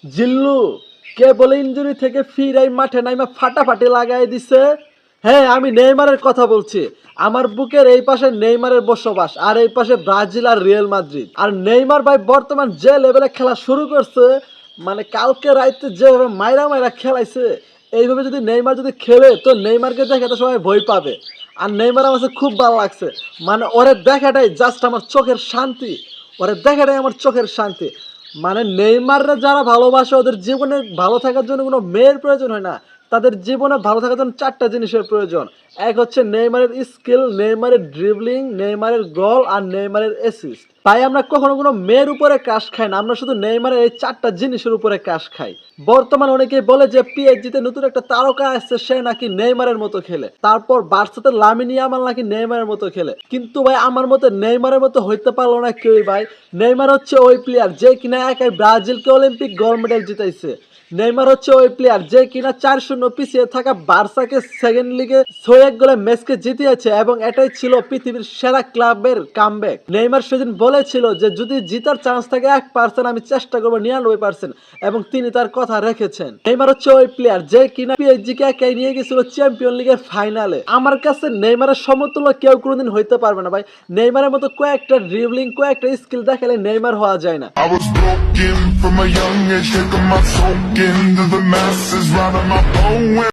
জিল্লু কেবল injury থেকে ফিরাই মাঠে নাইমা ফাটাফাটি লাগাই দিছে। হ্যাঁ, আমি নেইমারের কথা বলছি। আমার বুকের এই পাশে নেইমারের বসবাস, আর এই পাশে ব্রাজিল আর রিয়াল মাদ্রিদ। আর নেইমার ভাই বর্তমান যে লেভেলে খেলা শুরু করছে, মানে কালকে রাইতে যেভাবে মাইরা মাইরা খেলাইছে, এইভাবে যদি নেইমার যদি খেলে তো নেইমারকে দেখে তো সবাই ভয় পাবে। আর নেইমার আমার কাছে খুব ভালো লাগছে, মানে ওরে দেখাটাই জাস্ট আমার চোখের শান্তি, ওরে দেখাটাই আমার চোখের শান্তি। মানে নেইমাররা যারা ভালোবাসে ওদের জীবনে ভালো থাকার জন্য কোনো মেয়ের প্রয়োজন হয় না, তাদের জীবনে ভালো থাকার জন্য চারটা জিনিসের প্রয়োজন। এক হচ্ছে নেইমারের স্কিল, নেইমারের ড্রিবলিং, নেইমারের গোল আর নেইমারের অ্যাসিস্ট। তাই আমরা কখনো কোনো মেয়ের উপরে ক্রাশ খাই না, আমরা শুধু নেইমারের এই চারটা জিনিসের উপরে ক্রাশ খাই। বর্তমানে অনেকেই বলে যে পিএসজিতে নতুন একটা তারকা আসছে, সে নাকি নেইমারের মতো খেলে। তারপর বার্সাতে লামিন ইয়ামাল নাকি নেইমারের মতো খেলে। কিন্তু ভাই আমার মতে নেইমারের মতো হইতে পারলো না কেউই ভাই। নেইমার হচ্ছে ওই প্লেয়ার যে কিনা একাই ব্রাজিলকে অলিম্পিক গোল্ড মেডেল জিতাইছে। নেইমার হচ্ছে ওই প্লেয়ার যে কিনা 4-0 পিছিয়ে থাকা বার্সাকে সেকেন্ড লিগে 6-1 গোলে ম্যাচকে জিতিয়েছে, এবং এটাই ছিল পৃথিবীর সেরা ক্লাবের কামব্যাক। নেইমার সেদিন বলেছিল যে যদি জিতার চান্স থাকে 1%, আমি চেষ্টা করবো 99%, এবং তিনি তার কথা রেখেছেন। নেইমার হচ্ছে ওই প্লেয়ার যে কিনা পিএসজি কে একাই নিয়ে গেছিল চ্যাম্পিয়ন লিগের ফাইনালে। আমার কাছে নেইমারের সমতুল্য কেউ কোনোদিন হইতে পারবে না ভাই। নেইমারের মতো কয়েকটা ড্রিবলিং, কয়েকটা স্কিল দেখালে নেইমার হওয়া যায় না। I was broken from a young age, taking my token to the masses, writing my poem.